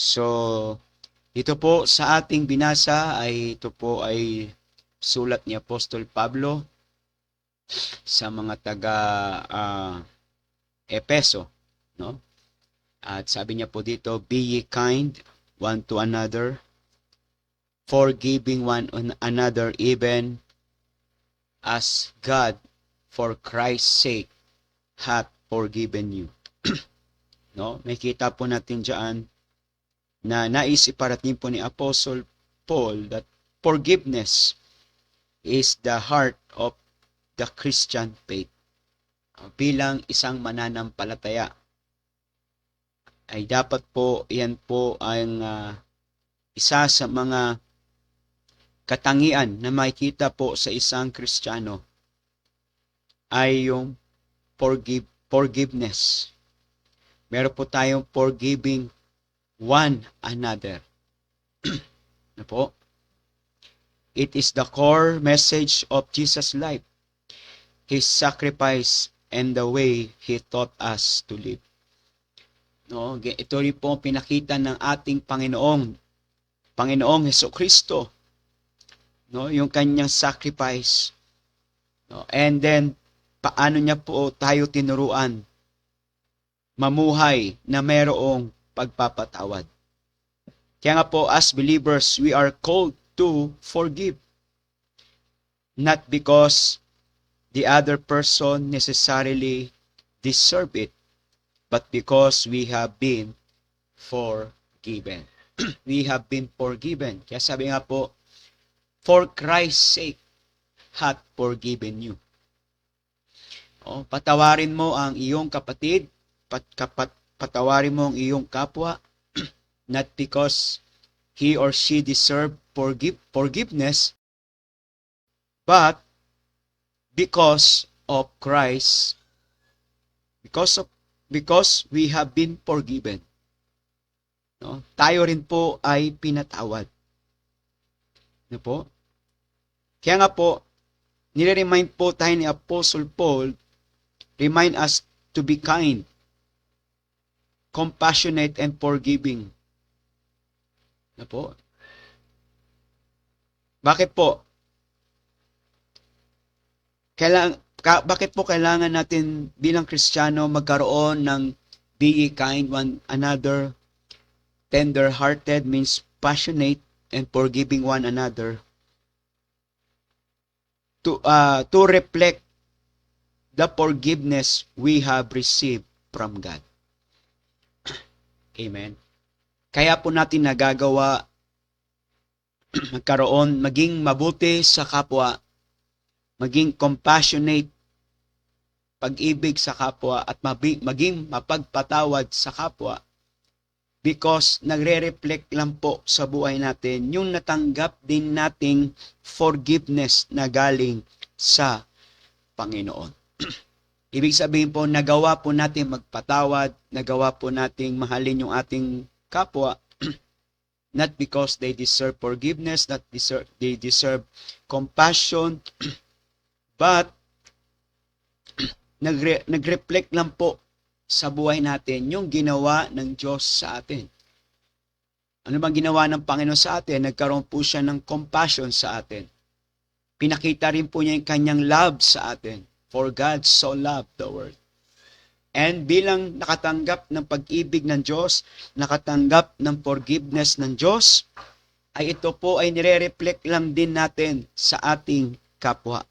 So, dito po sa ating binasa ay ito po ay sulat ni Apostol Pablo sa mga taga Epeso, no? At sabi niya po dito, be ye kind one to another, forgiving one another even as God for Christ's sake hath forgiven you. No? Makita po natin diyan na nais iparating po ni Apostle Paul that forgiveness is the heart of the Christian faith. Bilang isang mananampalataya ay dapat po yan po ang isa sa mga katangian na makikita po sa isang Kristiyano ay yung forgiveness. Meron po tayong forgiving one another. Na po? It is the core message of Jesus' life, His sacrifice, and the way He taught us to live. No, ito rin po pinakita ng ating Panginoong Hesukristo. No, yung kanyang sacrifice. No, and then paano niya po tayo tinuruan mamuhay na mayroong pagpapatawad. Kaya nga po, as believers, we are called to forgive. Not because the other person necessarily deserve it, but because we have been forgiven. We have been forgiven. Kaya sabi nga po, for Christ's sake hath forgiven you. O, patawarin mo ang iyong kapatid, patawarin mo ang iyong kapwa, not because he or she deserve forgiveness, but because of Christ, because we have been forgiven. No? Tayo rin po ay pinatawad. No po? Kaya nga po, nire-remind po tayo ni Apostle Paul, remind us to be kind, compassionate, and forgiving. No po? Bakit po? Bakit po kailangan natin bilang Kristiyano magkaroon ng be kind one another, tender-hearted means passionate and forgiving one another to reflect the forgiveness we have received from God. Amen. Kaya po natin nagagawa maging mabuti sa kapwa, maging compassionate, pag-ibig sa kapwa, at maging mapagpatawad sa kapwa because nagre-reflect lang po sa buhay natin yung natanggap din nating forgiveness na galing sa Panginoon. Ibig sabihin po, nagawa po natin magpatawad, nagawa po nating mahalin yung ating kapwa, not because they deserve forgiveness, they deserve compassion, but nag-reflect lang po sa buhay natin yung ginawa ng Diyos sa atin. Ano bang ginawa ng Panginoon sa atin? Nagkaroon po siya ng compassion sa atin. Pinakita rin po niya yung kanyang love sa atin. For God so loved the world. And bilang nakatanggap ng pag-ibig ng Diyos, nakatanggap ng forgiveness ng Diyos, ay ito po ay nire-reflect lang din natin sa ating kapwa.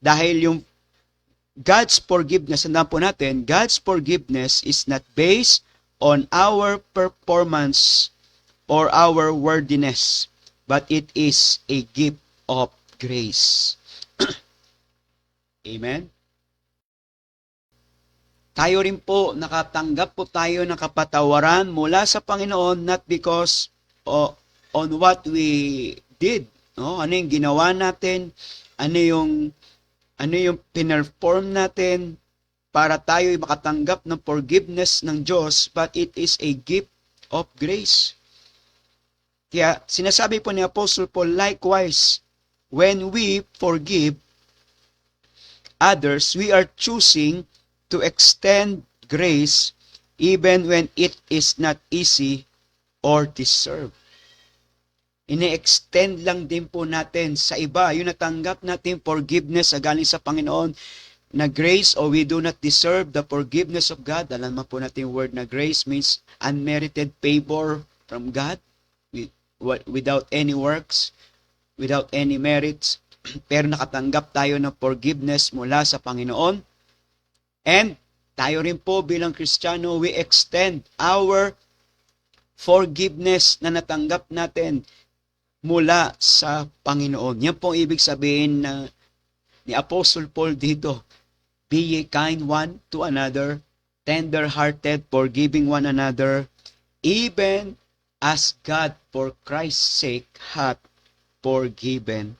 Dahil yung God's forgiveness, tandaan po natin, God's forgiveness is not based on our performance or our worthiness, but it is a gift of grace. Amen? Tayo rin po, nakatanggap po tayo ng kapatawaran mula sa Panginoon, not because on what we did. No? Ano yung ginawa natin? Ano yung pinerform natin para tayo makatanggap ng forgiveness ng Diyos, but it is a gift of grace. Kaya sinasabi po ni Apostle Paul, likewise, when we forgive others, we are choosing to extend grace even when it is not easy or deserve. Ini-extend lang din po natin sa iba. Yung natanggap natin forgiveness sa galing sa Panginoon na grace, or we do not deserve the forgiveness of God. Alam mo po natin yung word na grace means unmerited favor from God without any works, without any merits. Pero nakatanggap tayo ng forgiveness mula sa Panginoon. And tayo rin po bilang Kristiyano, we extend our forgiveness na natanggap natin mula sa Panginoon. Yan pong ibig sabihin na ni Apostle Paul dito. Be ye kind one to another, tender-hearted, forgiving one another, even as God for Christ's sake hath forgiven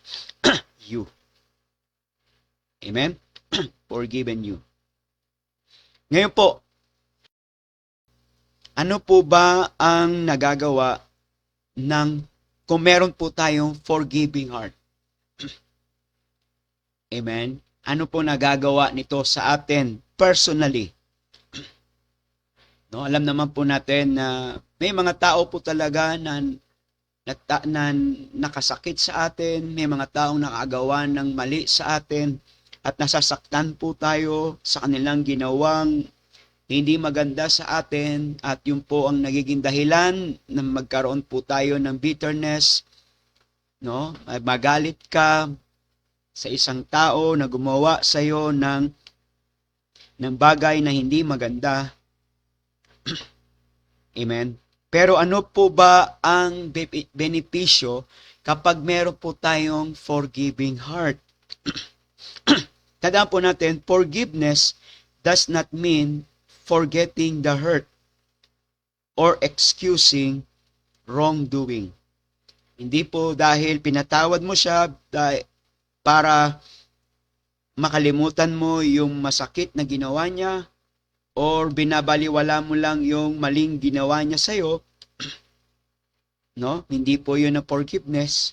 you. Amen? Forgiven you. Ngayon po, ano po ba ang nagagawa ng kung meron po tayong forgiving heart? Amen? Ano po nagagawa nito sa atin personally? No, alam naman po natin na may mga tao po talaga na nakasakit sa atin, may mga taong nakagawa ng mali sa atin, at nasasaktan po tayo sa kanilang ginawang hindi maganda sa atin, at yun po ang nagiging dahilan na magkaroon po tayo ng bitterness, no? Magalit ka sa isang tao na gumawa sa iyo ng bagay na hindi maganda. Amen. Pero ano po ba ang benepisyo kapag meron po tayong forgiving heart? Tandaan po natin, forgiveness does not mean forgetting the hurt or excusing wrongdoing. Hindi po dahil pinatawad mo siya para makalimutan mo yung masakit na ginawa niya, or binabaliwala mo lang yung maling ginawa niya sa'yo. No? Hindi po yun ang forgiveness.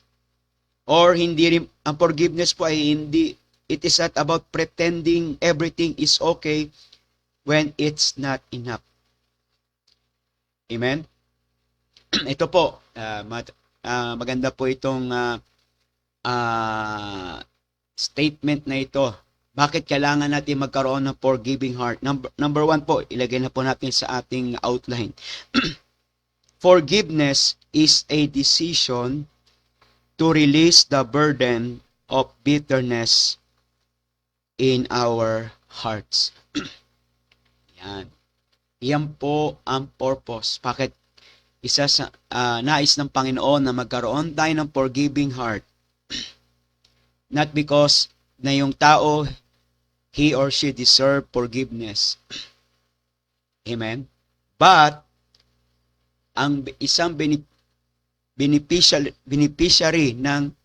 Or hindi rin, ang forgiveness po ay hindi, it is not about pretending everything is okay when it's not enough. Amen? Ito po, maganda po itong statement na ito. Bakit kailangan natin magkaroon ng forgiving heart? Number one po, ilagay na po natin sa ating outline. Forgiveness is a decision to release the burden of bitterness in our hearts. Yan. Yan po ang purpose. Bakit isa sa nais ng Panginoon na magkaroon tayo ng forgiving heart? Not because na yung tao, he or she deserve forgiveness. Amen? But, ang isang beneficiary ng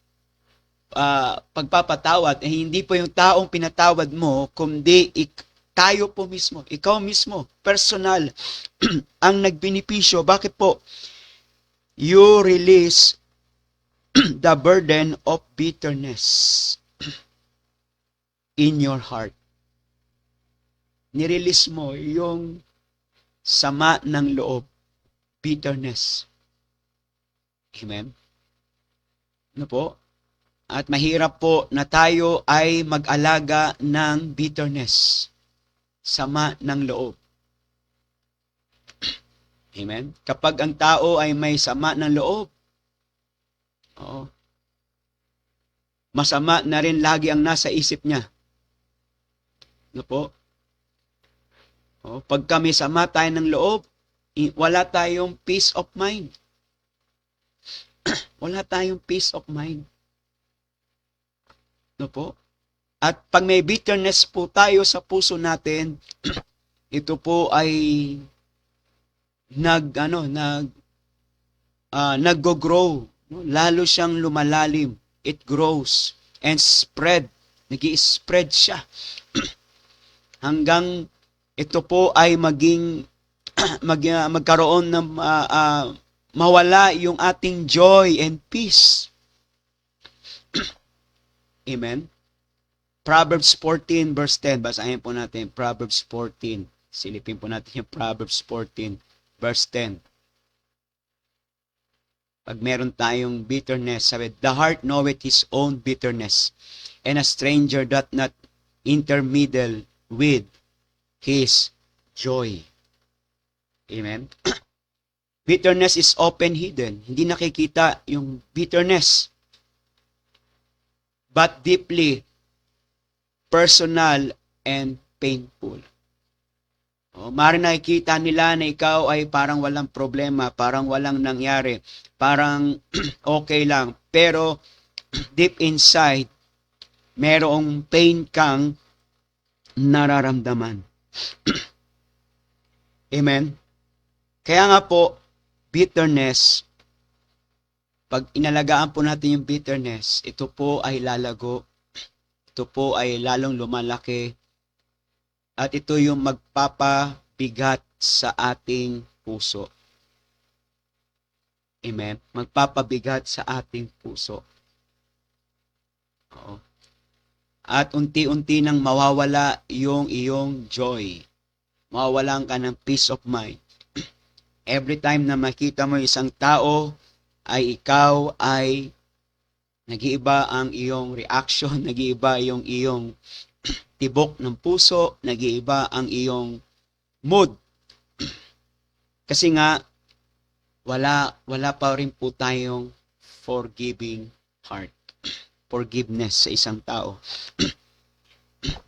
pagpapatawad ay hindi po yung taong pinatawad mo, kundi tayo po mismo, ikaw mismo, personal, ang nagbenepisyo. Bakit po? You release the burden of bitterness in your heart. Nirelease mo yung sama ng loob, bitterness. Amen? Ano po? At mahirap po na tayo ay mag-alaga ng bitterness, sama ng loob. Amen? Kapag ang tao ay may sama ng loob, masama na rin lagi ang nasa isip niya. Ano po? Pag kami sama tayo ng loob, wala tayong peace of mind. Wala tayong peace of mind. Ano po? At pag may bitterness po tayo sa puso natin, ito po ay nag-grow. Lalo siyang lumalalim. It grows and spread. Nag-i-spread siya. Hanggang ito po ay magkaroon ng mawala yung ating joy and peace. Amen? Proverbs 14 verse 10. Basahin po natin. Proverbs 14. Silipin po natin yung Proverbs 14 verse 10. Pag meron tayong bitterness, sabi, the heart knoweth his own bitterness, and a stranger doth not intermeddle with his joy. Amen? Bitterness is often hidden. Hindi nakikita yung bitterness. But deeply personal and painful. Maaari nakikita nila na ikaw ay parang walang problema, parang walang nangyari, parang okay lang. Pero deep inside, merong pain kang nararamdaman. Amen? Kaya nga po, bitterness, pag inalagaan po natin yung bitterness, ito po ay lalago, ito po ay lalong lumalaki, at ito yung magpapabigat sa ating puso. Amen? Magpapabigat sa ating puso. Oo. At unti-unti nang mawawala yung iyong joy. Mawawalan ka ng peace of mind. Every time na makita mo isang tao, ay ikaw ay nag-iiba ang iyong reaction, nag-iiba yung iyong tibok ng puso, nag-iiba ang iyong mood. Kasi nga, wala pa rin po tayong forgiving heart. Forgiveness sa isang tao.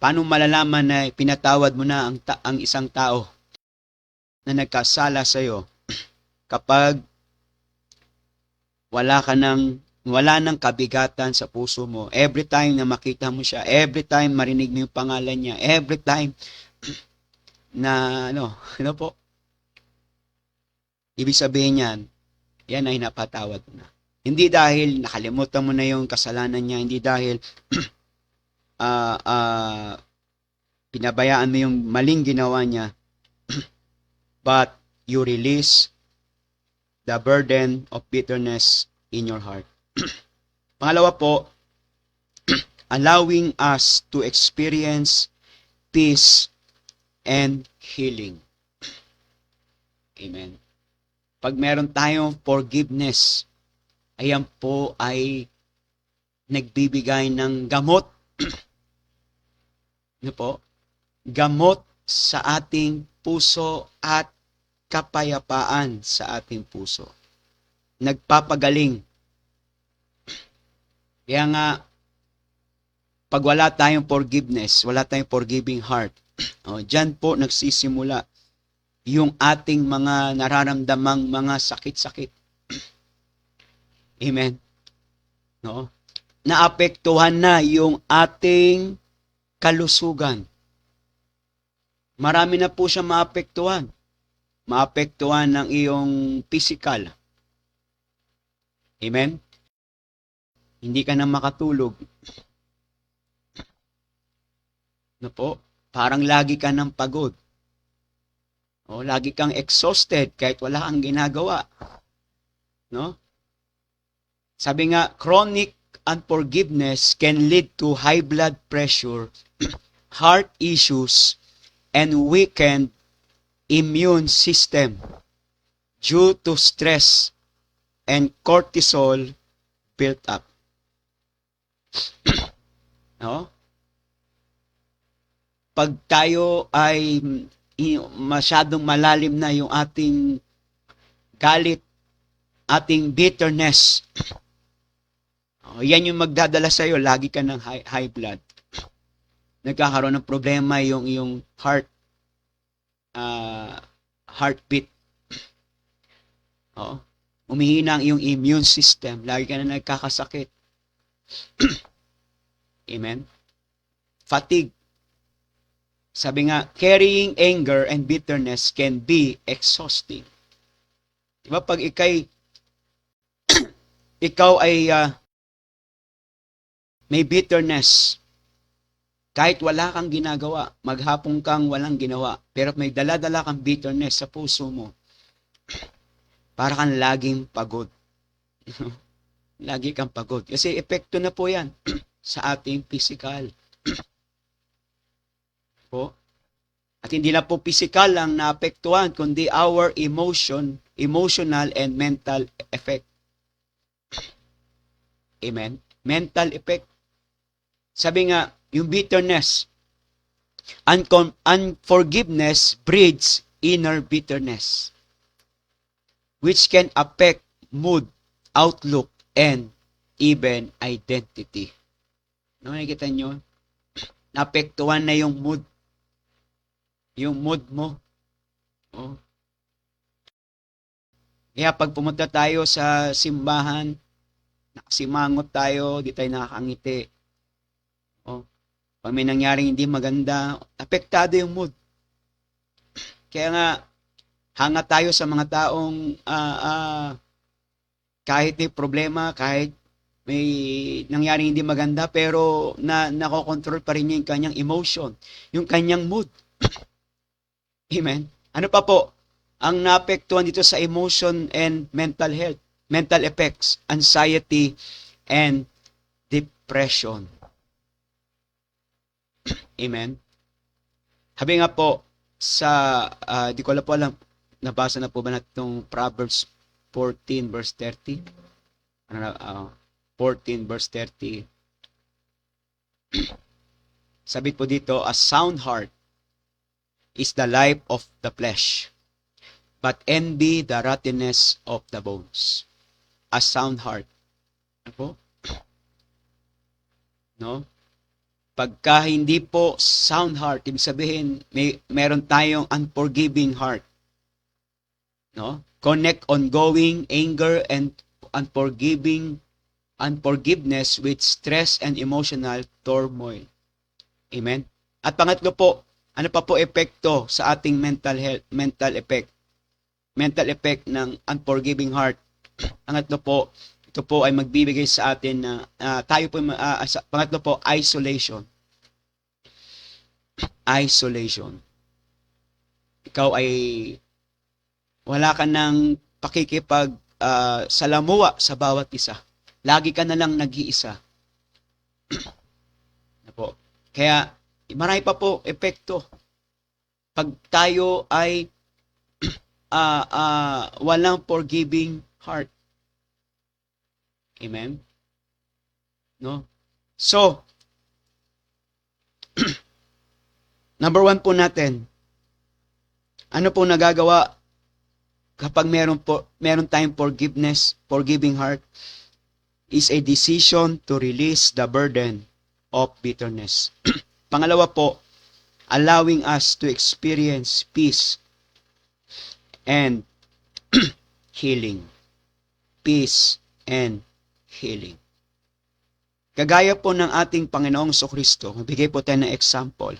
Paano malalaman na pinatawad mo na ang isang tao na nagkasala sa iyo kapag wala nang kabigatan sa puso mo? Every time na makita mo siya, every time marinig mo yung pangalan niya, every time na ano po, ibig sabihin yan ay napatawad mo na. Hindi dahil nakalimutan mo na yung kasalanan niya, hindi dahil pinabayaan mo yung maling ginawa niya, but you release the burden of bitterness in your heart. Pangalawa po, allowing us to experience peace and healing. Amen. Pag meron tayong forgiveness, ayan po ay nagbibigay ng gamot. Ano po? Gamot sa ating puso at kapayapaan sa ating puso. Nagpapagaling. Kaya nga, pag wala tayong forgiveness, wala tayong forgiving heart, dyan po nagsisimula yung ating mga nararamdamang mga sakit-sakit. Amen. No? Naapektuhan na yung ating kalusugan. Marami na po siya maapektuhan. Maapektuhan ng iyong physical. Amen? Hindi ka na makatulog. No po? Parang lagi ka ng pagod. Lagi kang exhausted kahit wala kang ginagawa. No? Sabi nga, chronic unforgiveness can lead to high blood pressure, heart issues, and weakened immune system due to stress and cortisol built up. No? Pag tayo ay masyadong malalim na yung ating galit, ating bitterness, yan yung magdadala sa iyo, lagi ka ng high blood. Nagkakaroon ng problema yung heartbeat. Umihina ang iyong immune system, lagi ka na nagkakasakit. Amen? Fatigue. Sabi nga, carrying anger and bitterness can be exhausting. Diba pag ikaw ay may bitterness, kahit wala kang ginagawa, maghapon kang walang ginawa, pero may dala-dala kang bitterness sa puso mo, para kang laging pagod. Lagi kang pagod. Kasi epekto na po yan sa ating physical. Po. At hindi na po physical ang naapektuhan, kundi our emotional and mental effect. Amen? Mental effect. Sabi nga, yung bitterness, unforgiveness breeds inner bitterness, which can affect mood, outlook, and even identity. No, nakikita nyo? Naapektuhan na yung mood. Yung mood mo. Oh. Kaya pag pumunta tayo sa simbahan, nakasimangot tayo, di tayo nakakangiti. Oh. Pag may nangyaring hindi maganda, apektado yung mood. Kaya nga, hanga tayo sa mga taong kahit may problema, kahit may nangyaring hindi maganda, pero nakokontrol pa rin niya yung kanyang emotion, yung kanyang mood. Amen? Ano pa po? Ang naapektuhan dito sa emotion and mental health, mental effects, anxiety, and depression. Amen? Habi nga po, sa, di ko po alam, nabasa na po ba natin itong Proverbs 14 verse 30? 14 verse 30. Sabi po dito, a sound heart is the life of the flesh, but envy the rottenness of the bones. A sound heart. Ano po? No? Pagka hindi po sound heart, ibig sabihin, meron tayong unforgiving heart. No? Connect ongoing anger and unforgiveness with stress and emotional turmoil. Amen? At pangatlo po, ano pa po epekto sa ating mental health, mental effect ng unforgiving heart? Pangatlo po, ito po ay magbibigay sa atin na tayo po, pangatlo po, isolation. Isolation. Ikaw ay wala ka ng pakikipag salamuha sa bawat isa. Lagi ka na lang nag-iisa. Po. Kaya marami pa po epekto. Pag tayo ay walang forgiving heart. Amen? No? So, number 1 po natin, ano po nagagawa kapag meron tayong forgiving heart, is a decision to release the burden of bitterness. Pangalawa po, allowing us to experience peace and healing. Peace and healing. Kagaya po ng ating Panginoong Jesucristo, magbigay po tayo ng example.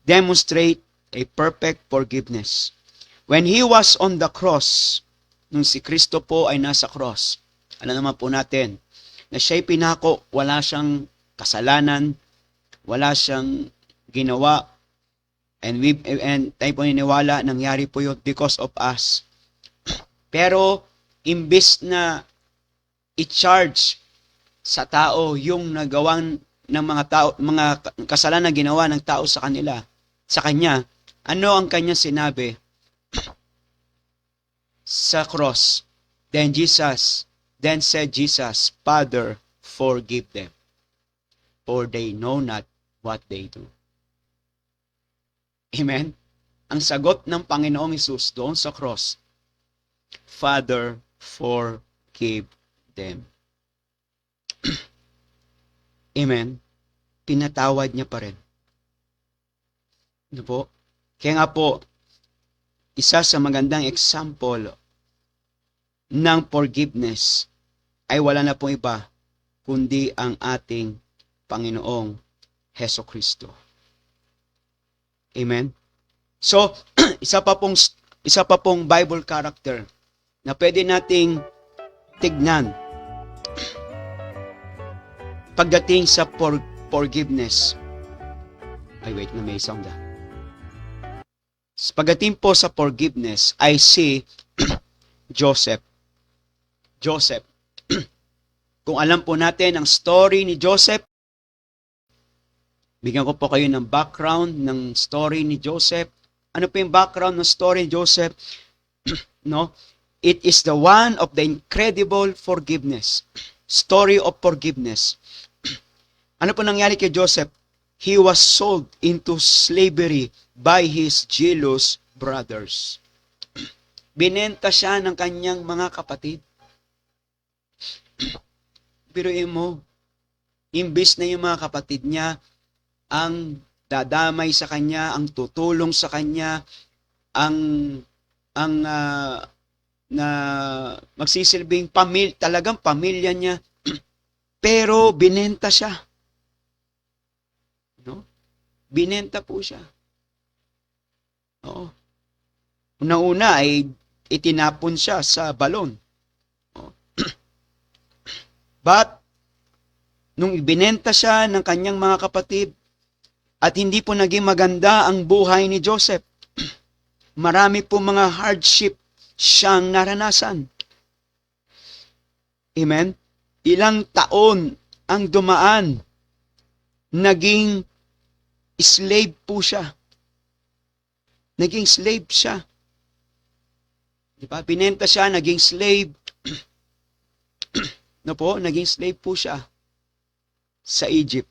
Demonstrate a perfect forgiveness. When He was on the cross, nung si Kristo po ay nasa cross, alam naman po natin, na siya'y pinako, wala siyang kasalanan, wala siyang ginawa, and tayo po niniwala, nangyari po yun because of us. Pero, imbis na i-charge sa tao yung nagawang ng mga kasalanan ginawa ng tao sa kanya, ano ang kanya sinabi sa cross? Then said Jesus, Father, forgive them, for they know not what they do. Amen? Ang sagot ng Panginoong Hesus doon sa cross, Father, forgive them. Amen? Pinatawad niya pa rin. Ano po? Kaya nga po, isa sa magandang example ng forgiveness ay wala na pong iba kundi ang ating Panginoong Hesukristo. Amen? So, isa pa pong Bible character na pwede nating tignan pagdating sa forgiveness. Ay, wait na, may sound ah. Pagdating po sa forgiveness, I see Joseph. Kung alam po natin ang story ni Joseph, bigyan ko po kayo ng background ng story ni Joseph. Ano po yung background ng story ni Joseph? No? It is the one of the incredible forgiveness. story of forgiveness. Ano po nangyari kay Joseph? He was sold into slavery by his jealous brothers. Binenta siya ng kanyang mga kapatid. Biruin mo, imbis na yung mga kapatid niya ang dadamay sa kanya, ang tutulong sa kanya, ang na magsisilbing talagang pamilya niya, pero binenta siya. No? Binenta po siya. Oo. Una-una ay itinapon siya sa balon. But, nung ibinenta siya ng kanyang mga kapatid, at hindi po naging maganda ang buhay ni Joseph, marami po mga hardship siyang naranasan. Amen? Ilang taon ang dumaan, naging slave po siya. Naging slave siya. Di ba? Binenta siya, naging slave. No po, naging slave po siya sa Egypt.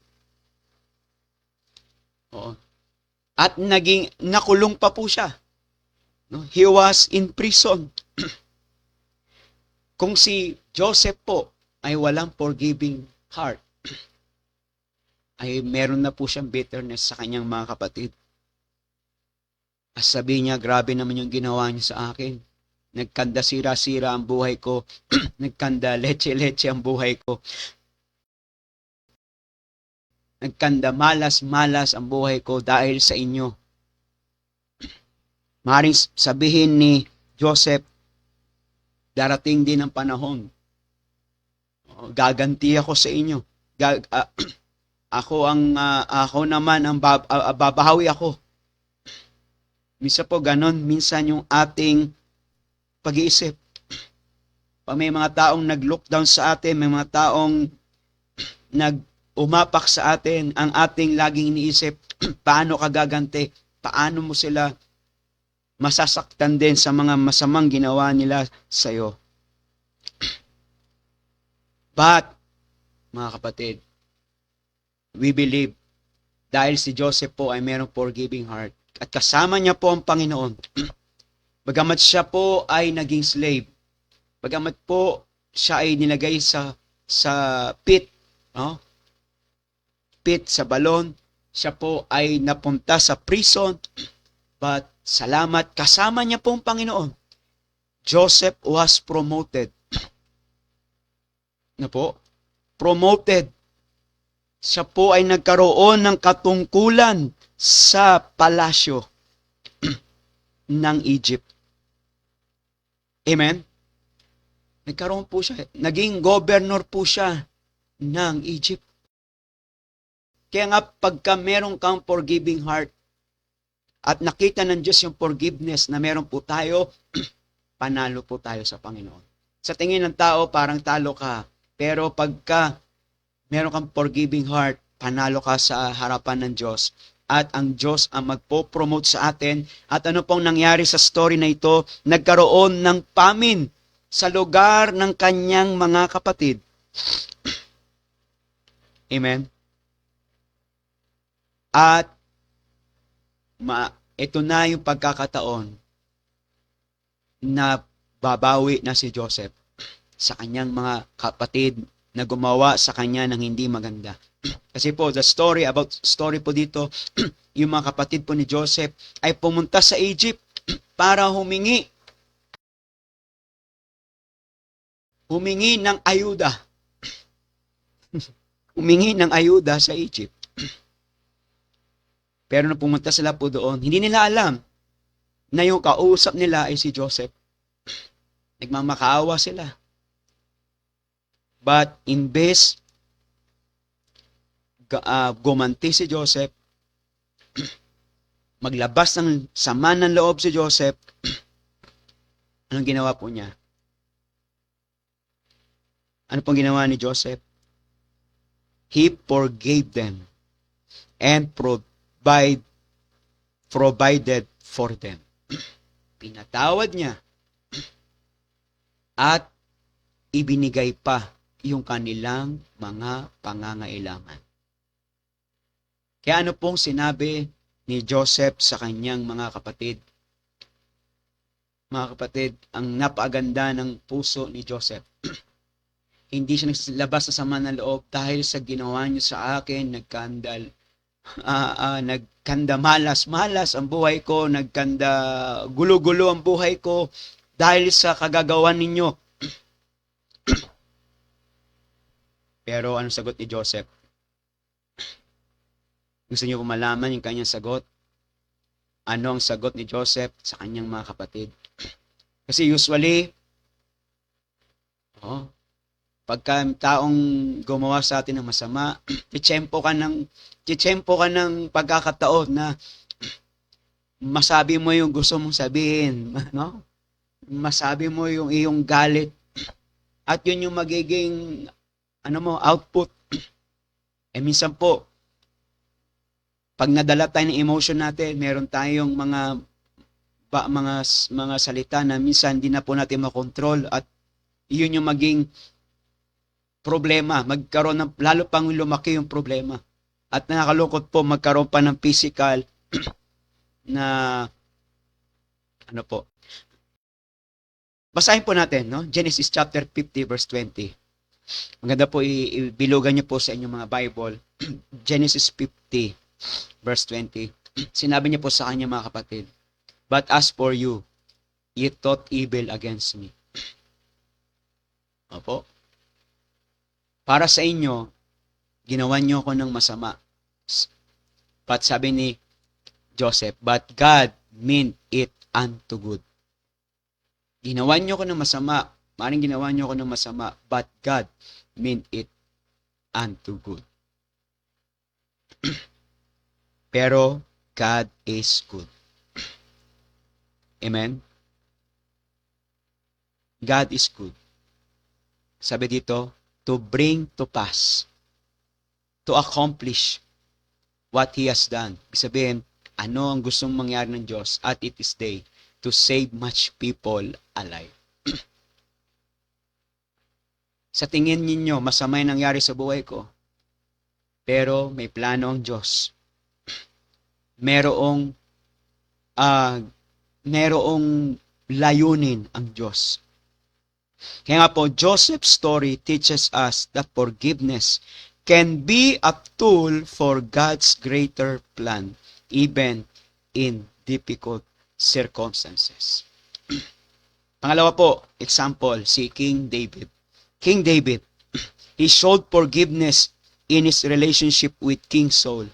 Oo. At nakulong pa po siya. No? He was in prison. Kung si Joseph po ay walang forgiving heart, ay meron na po siyang bitterness sa kanyang mga kapatid. At sabi niya, grabe naman yung ginawa niya sa akin. Nagkanda sira-sira ang buhay ko. Nagkanda leche-leche ang buhay ko. Nagkanda malas-malas ang buhay ko dahil sa inyo. Maaaring sabihin ni Joseph, darating din ang panahon. Gaganti ako sa inyo. Ako naman ang babahawi ako. Minsan po ganon, minsan yung ating pag-iisip. Pag may mga taong nag-lockdown sa atin, may mga taong nag-umapak sa atin, ang ating laging iniisip, paano ka gaganti? Paano mo sila masasaktan din sa mga masamang ginawa nila sa iyo? But, mga kapatid, we believe dahil si Joseph po ay mayroong forgiving heart at kasama niya po ang Panginoon. Bagamat siya po ay naging slave, bagamat po siya ay nilagay sa pit, no? Pit sa balon, siya po ay napunta sa prison, but salamat, kasama niya po ang Panginoon. Joseph was promoted. Na po? Promoted. Siya po ay nagkaroon ng katungkulan sa palasyo ng Egypt. Amen? Nagkaroon po siya. Naging governor po siya ng Egypt. Kaya nga pagka meron kang forgiving heart at nakita ng Diyos yung forgiveness na meron po tayo, panalo po tayo sa Panginoon. Sa tingin ng tao, parang talo ka. Pero pagka meron kang forgiving heart, panalo ka sa harapan ng Diyos. At ang Diyos ang magpo-promote sa atin. At ano pong nangyari sa story na ito? Nagkaroon ng famine sa lugar ng kanyang mga kapatid. Amen? At ito na yung pagkakataon na babawi na si Joseph sa kanyang mga kapatid na gumawa sa kanya ng hindi maganda. Kasi po, the story po dito, yung mga kapatid po ni Joseph ay pumunta sa Egypt para humingi ng ayuda. Humingi ng ayuda sa Egypt. Pero nung pumunta sila po doon, hindi nila alam na yung kausap nila ay si Joseph. Nagmamakaawa sila. But imbes gumanti si Joseph, maglabas ng sama ng loob si Joseph, anong ginawa po niya? Ano pong ginawa ni Joseph? He forgave them and provided for them. Pinatawad niya at ibinigay pa yung kanilang mga pangangailangan. Kaya ano pong sinabi ni Joseph sa kanyang mga kapatid? Mga kapatid, ang napakaganda ng puso ni Joseph. Hindi siya naglabas sa sama ng loob dahil sa ginawa niyo sa akin, nagkanda malas-malas ang buhay ko, nagkanda gulo-gulo ang buhay ko dahil sa kagagawan ninyo. Pero anong sagot ni Joseph? Gusto niyo po malaman yung kanyang sagot? Ano ang sagot ni Joseph sa kanyang mga kapatid? Kasi usually, pagka taong gumawa sa atin ng masama, titsempo ka ng pagkakataon na masabi mo yung gusto mong sabihin, no? Masabi mo yung iyong galit at yun yung magiging output. Minsan po, pag nadala tayo ng emotion natin, meron tayong mga salita na minsan hindi na po natin makontrol at yun yung maging problema. Lalo pang lumaki yung problema. At nakakalungkot po, magkaroon pa ng physical na basahin po natin, no? Genesis chapter 50 verse 20. Maganda po ibilugan niyo po sa inyong mga Bible. Genesis 50 verse 20. Sinabi niya po sa kanya mga kapatid, "But as for you, ye thought evil against me." Opo. Para sa inyo, ginawa niyo ako ng masama. But sabi ni Joseph, "But God meant it unto good." Ginawa niyo ako ng masama. Maring ginawa niyo ako ng masama, but God meant it unto good. Pero God is good. Amen? God is good. Sabi dito, to bring to pass, to accomplish what He has done. Ibig sabihin, ano ang gustong mangyari ng Diyos at it is day to save much people alive. Sa tingin ninyo, masama yung nangyari sa buhay ko. Pero may plano ang Diyos. Merong layunin ang Diyos. Kaya nga po, Joseph's story teaches us that forgiveness can be a tool for God's greater plan, even in difficult circumstances. Pangalawa po, example, si King David. King David, he showed forgiveness in his relationship with King Saul.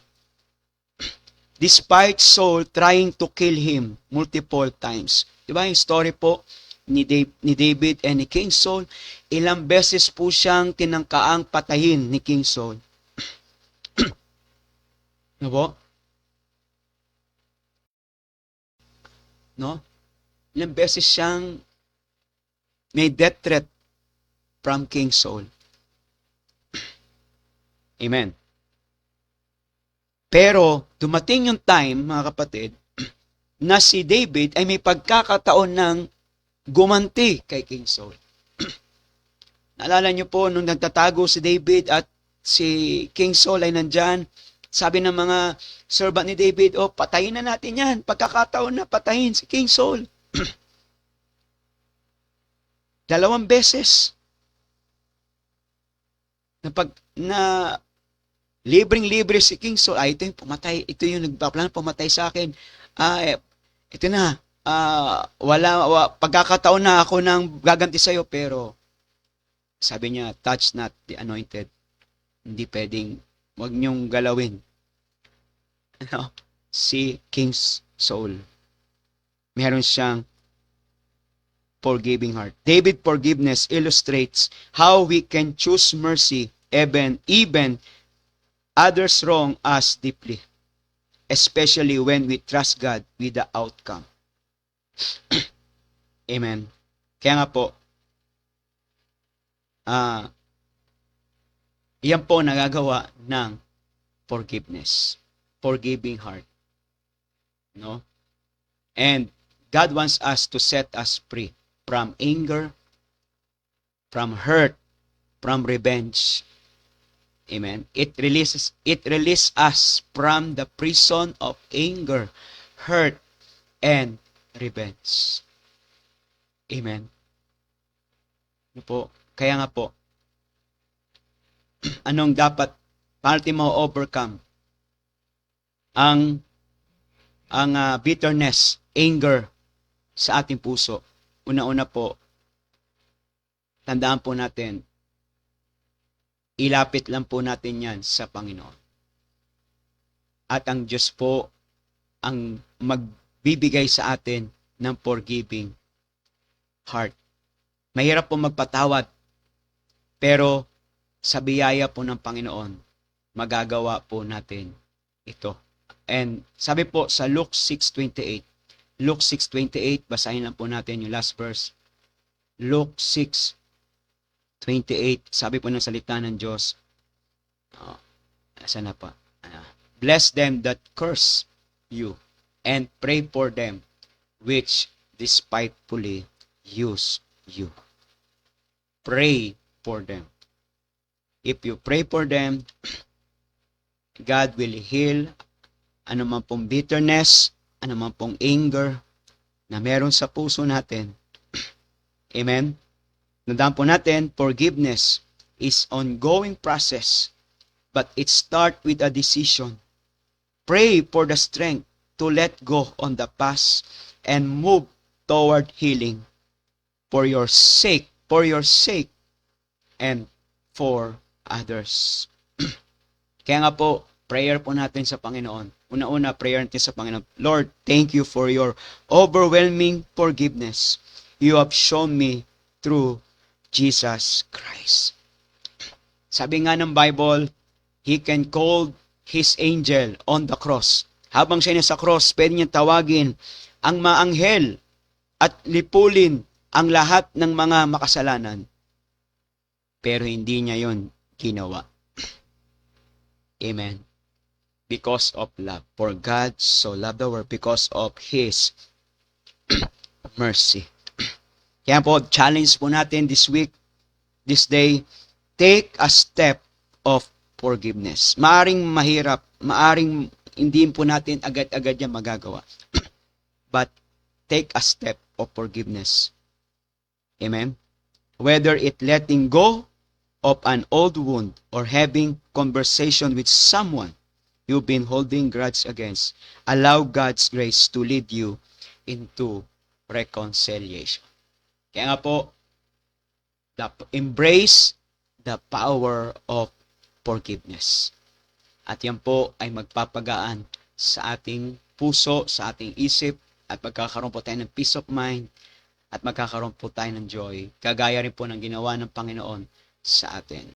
Despite Saul trying to kill him multiple times. Diba yung story po ni David and ni King Saul? Ilang beses po siyang tinangkaang patayin ni King Saul. No po? No? Ilang beses siyang may death threat from King Saul. Amen. Pero, dumating yung time, mga kapatid, na si David ay may pagkakataon ng gumanti kay King Saul. Naalala niyo po, nung nagtatago si David at si King Saul ay nandyan, sabi ng mga servant ni David, patayin na natin yan. Pagkakataon na patayin si King Saul. 2 beses. Na libreng-libre si King Saul, ito yung pumatay, ito yung nagpaplano pumatay sa akin. Ito na, pagkakataon na ako nang gaganti sa'yo, pero sabi niya, touch not the anointed. Hindi pwedeng, wag niyong galawin. Si King Saul. Meron siyang forgiving heart. David forgiveness illustrates how we can choose mercy even others wrong us deeply, especially when we trust God with the outcome. Amen. Kaya nga po, yan po nagagawa ng forgiveness, forgiving heart. No? And God wants us to set us free from anger, from hurt, from revenge. Amen. It releases us from the prison of anger, hurt, and revenge. Amen. Ano po? Kaya nga po, anong dapat para mo overcome ang bitterness, anger sa ating puso? Una-una po, tandaan po natin, ilapit lang po natin yan sa Panginoon. At ang Diyos po ang magbibigay sa atin ng forgiving heart. Mahirap po magpatawad, pero sa biyaya po ng Panginoon, magagawa po natin ito. And sabi po sa Luke 6:28, Luke 6:28, basahin lang po natin yung last verse. Luke 6:28, sabi po ng salita ng Diyos, asan na pa? Bless them that curse you, and pray for them which despitefully use you. Pray for them. If you pray for them, God will heal anuman pong bitterness, anuman pong anger na meron sa puso natin. Amen? Tandaan po natin, forgiveness is ongoing process, but it starts with a decision. Pray for the strength to let go on the past and move toward healing for your sake, and for others. Kaya nga po, prayer po natin sa Panginoon. Una-una, prayer natin sa Panginoon. Lord, thank you for your overwhelming forgiveness. You have shown me through Jesus Christ. Sabi nga ng Bible, He can call His angel on the cross. Habang siya nasa cross, pwede niyang tawagin ang maanghel at lipulin ang lahat ng mga makasalanan. Pero hindi niya yon ginawa. Amen. Because of love. For God so loved the world because of His mercy. Kaya po, challenge po natin this week, this day, take a step of forgiveness. Maaring mahirap, maaring hindi po natin agad-agad yan magagawa. But take a step of forgiveness. Amen? Whether it letting go of an old wound or having conversation with someone you've been holding grudge against, allow God's grace to lead you into reconciliation. Kaya nga po, embrace the power of forgiveness. At yan po ay magpapagaan sa ating puso, sa ating isip, at magkakaroon po tayo ng peace of mind, at magkakaroon po tayo ng joy, kagaya rin po ng ginawa ng Panginoon sa atin.